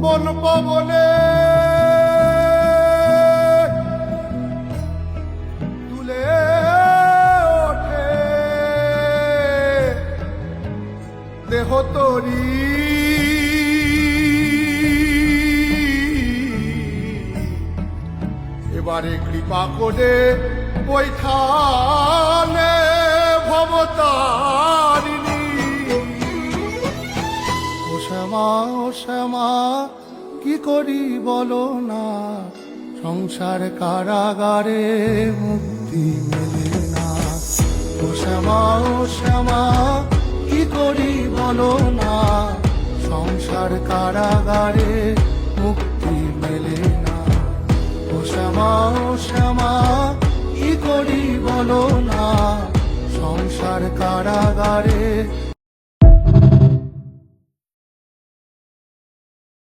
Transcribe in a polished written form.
বন পবনে তুলে ওঠে দেহ তরি এবারে কৃপা করে বৈঠালে ভবতারিণী। ও শ্যামা কি করি বলো না, সংসার কারাগারে মুক্তি মেলে না। ও শ্যামা কি করি বলো না, সংসার কারাগারে মুক্তি মেলে না। ও শ্যামা কি করি বলো না, সংসার কারাগারে